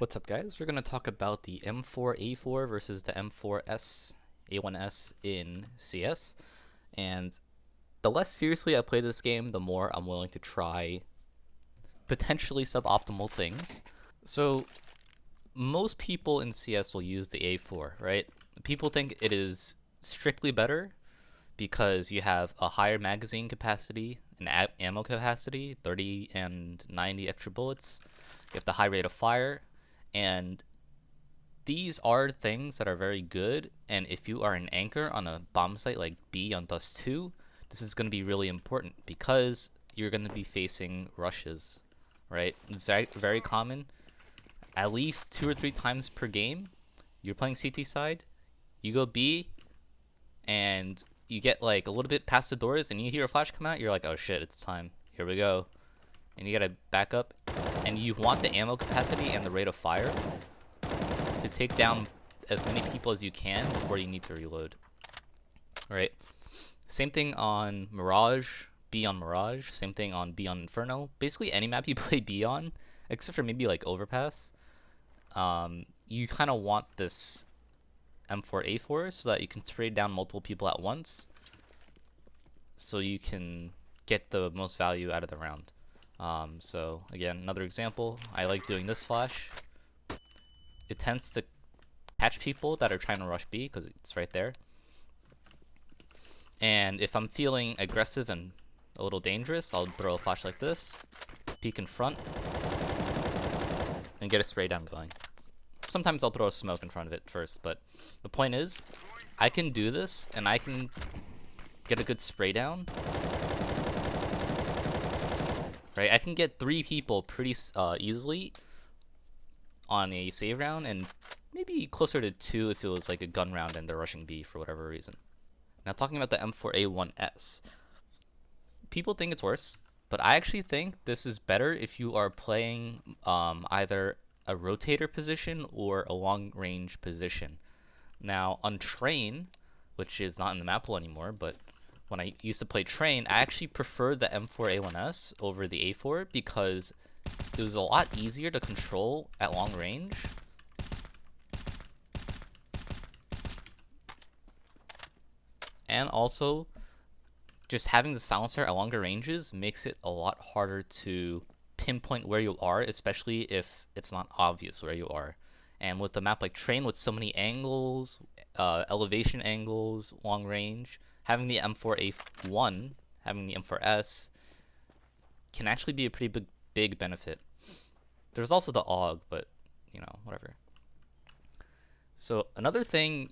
What's up, guys? We're going to talk about the M4A4 versus the M4S A1S in CS. And the less seriously I play this game, the more I'm willing to try potentially suboptimal things. So most people in CS will use the A4, right? People think it is strictly better because you have a higher magazine capacity and ammo capacity, 30 and 90 extra bullets. You have the high rate of fire. And these are things that are very good, and if you are an anchor on a bomb site like B on Dust 2, this is going to be really important because you're going to be facing rushes, right? It's very common. At least 2 or 3 times per game, you're playing CT side, you go B, and you get like a little bit past the doors, and you hear a flash come out, you're like, oh shit, it's time. Here we go. And you gotta back up. And you want the ammo capacity and the rate of fire to take down as many people as you can before you need to reload. Alright. Same thing on Mirage, B on Mirage, same thing on B on Inferno. Basically any map you play B on, except for maybe like Overpass, you kind of want this M4A4 so that you can spray down multiple people at once so you can get the most value out of the round. So again, another example, I like doing this flash. It tends to catch people that are trying to rush B because it's right there. And if I'm feeling aggressive and a little dangerous, I'll throw a flash like this, peek in front, and get a spray down going. Sometimes I'll throw a smoke in front of it first, but the point is, I can do this and I can get a good spray down. Right, I can get 3 people pretty easily on a save round, and maybe closer to 2 if it was like a gun round and they're rushing B for whatever reason. Now talking about the M4A1-S, people think it's worse, but I actually think this is better if you are playing either a rotator position or a long range position. Now on Train, which is not in the map pool anymore, but when I used to play Train, I actually preferred the M4A1S over the A4 because it was a lot easier to control at long range. And also, just having the silencer at longer ranges makes it a lot harder to pinpoint where you are, especially if it's not obvious where you are. And with a map like Train with so many angles, elevation angles, long range, having the M4A1, having the M4S can actually be a pretty big benefit. There's also the AUG, but you know, whatever. So another thing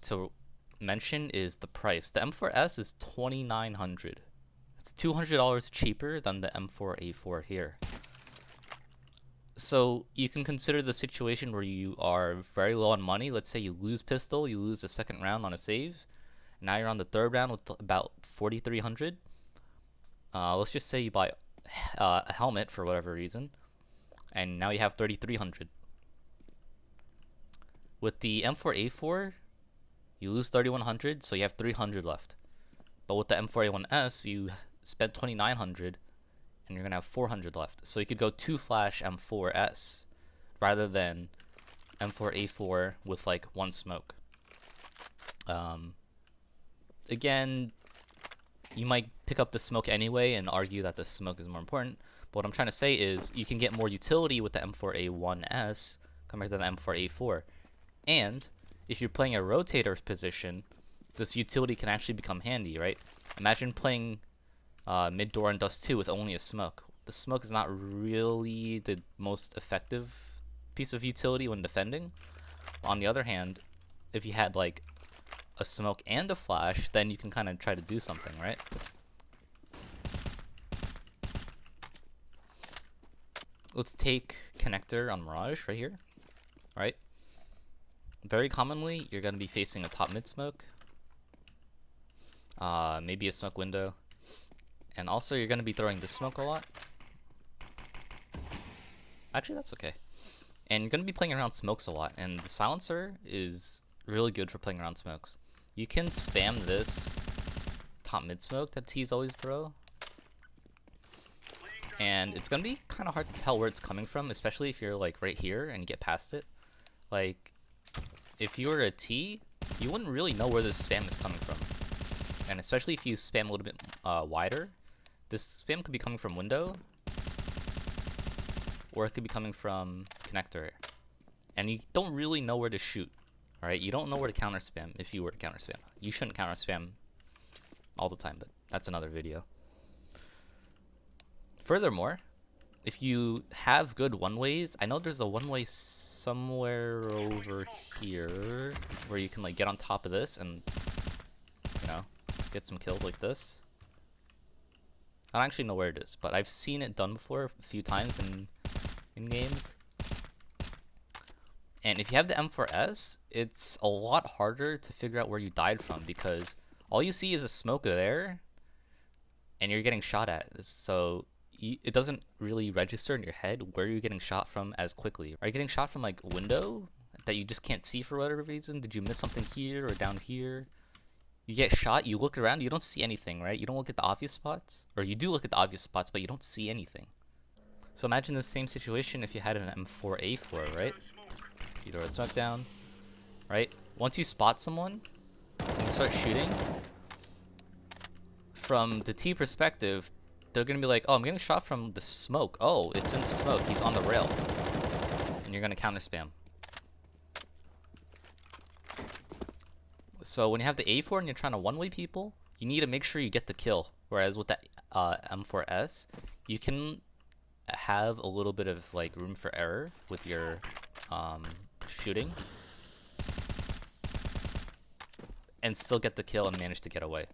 to mention is the price. The M4S is $2,900. It's $200 cheaper than the M4A4 here. So you can consider the situation where you are very low on money. Let's say you lose pistol, you lose the second round on a save. Now you're on the third round with about 4,300. Let's just say you buy a helmet for whatever reason, and now you have 3,300. With the M4A4, you lose 3,100, so you have 300 left. But with the M4A1S, you spent 2,900, and you're gonna have 400 left. So you could go 2-flash M4S rather than M4A4 with like 1 smoke. Again, you might pick up the smoke anyway and argue that the smoke is more important, but what I'm trying to say is you can get more utility with the M4A1S compared to the M4A4. And if you're playing a rotator position, this utility can actually become handy, right? Imagine playing mid-door and Dust 2 with only a smoke. The smoke is not really the most effective piece of utility when defending. On the other hand, if you had like a smoke and a flash, then you can kind of try to do something, right? Let's take connector on Mirage right here, right? Very commonly, you're going to be facing a top mid smoke, maybe a smoke window, and also you're going to be throwing this smoke a lot. Actually, that's okay. And you're going to be playing around smokes a lot, and the silencer is really good for playing around smokes. You can spam this top mid smoke that T's always throw. And it's gonna be kind of hard to tell where it's coming from, especially if you're like right here and you get past it. Like, if you were a T, you wouldn't really know where this spam is coming from. And especially if you spam a little bit wider, this spam could be coming from window, or it could be coming from connector. And you don't really know where to shoot, alright? You don't know where to counter spam if you were to counter spam. You shouldn't counter spam all the time, but that's another video. Furthermore, if you have good one-ways, I know there's a one-way somewhere over here where you can like get on top of this and, you know, get some kills like this. I don't actually know where it is, but I've seen it done before a few times in games. And if you have the M4S, it's a lot harder to figure out where you died from because all you see is a smoke there and you're getting shot at. So it doesn't really register in your head where you're getting shot from as quickly. Are you getting shot from like window that you just can't see for whatever reason? Did you miss something here or down here? You get shot, you look around, you don't see anything, right? You don't look at the obvious spots, or you do look at the obvious spots, but you don't see anything. So imagine the same situation if you had an M4A4, right? You throw a smoke down, right? Once you spot someone and you start shooting, from the T perspective, they're gonna be like, oh, I'm getting shot from the smoke. Oh, it's in the smoke. He's on the rail. And you're gonna counter spam. So when you have the A4 and you're trying to one-way people, you need to make sure you get the kill. Whereas with the M4S, you can have a little bit of like room for error with your shooting and still get the kill and manage to get away.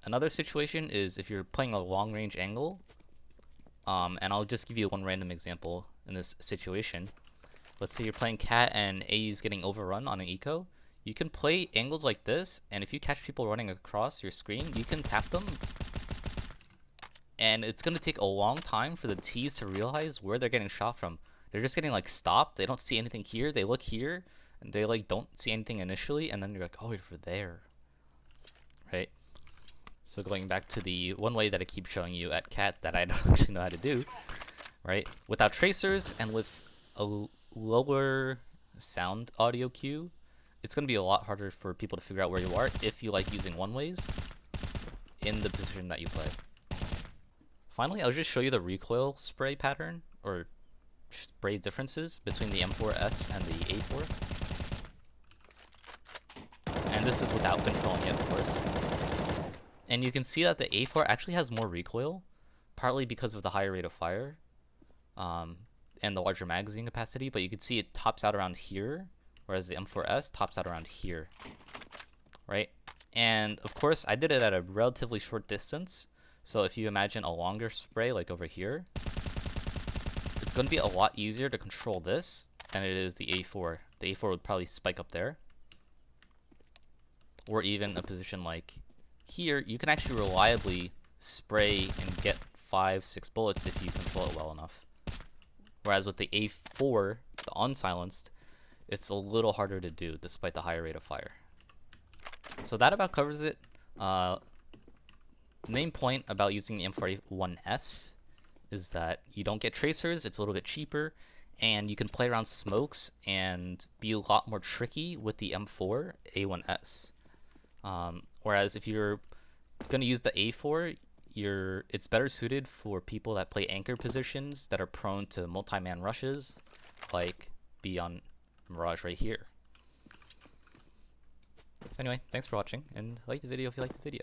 Another situation is if you're playing a long-range angle, and I'll just give you one random example in this situation. Let's say you're playing cat and A is getting overrun on an eco. You can play angles like this, and if you catch people running across your screen, you can tap them. And it's going to take a long time for the T's to realize where they're getting shot from. They're just getting like stopped. They don't see anything here. They look here, and they like don't see anything initially, and then you're like, oh, you're over there. Right? So going back to the one way that I keep showing you at cat that I don't actually know how to do, right? Without tracers and with a lower sound audio cue, it's going to be a lot harder for people to figure out where you are if you like using one-ways in the position that you play. Finally, I'll just show you the recoil spray pattern, or spray differences between the M4S and the A4. And this is without controlling it, of course. And you can see that the A4 actually has more recoil, partly because of the higher rate of fire and the larger magazine capacity, but you can see it tops out around here, whereas the M4S tops out around here, right? And of course, I did it at a relatively short distance, so if you imagine a longer spray like over here, it's going to be a lot easier to control this than it is the A4. The A4 would probably spike up there, or even a position like here. You can actually reliably spray and get 5-6 bullets if you control it well enough. Whereas with the A4, the unsilenced, it's a little harder to do despite the higher rate of fire. So that about covers it. The main point about using the M4A1-S is that you don't get tracers, it's a little bit cheaper, and you can play around smokes and be a lot more tricky with the M4A1-S. Whereas if you're going to use the A4, it's better suited for people that play anchor positions that are prone to multi-man rushes, like be on Mirage right here. So anyway, thanks for watching, and like the video if you liked the video.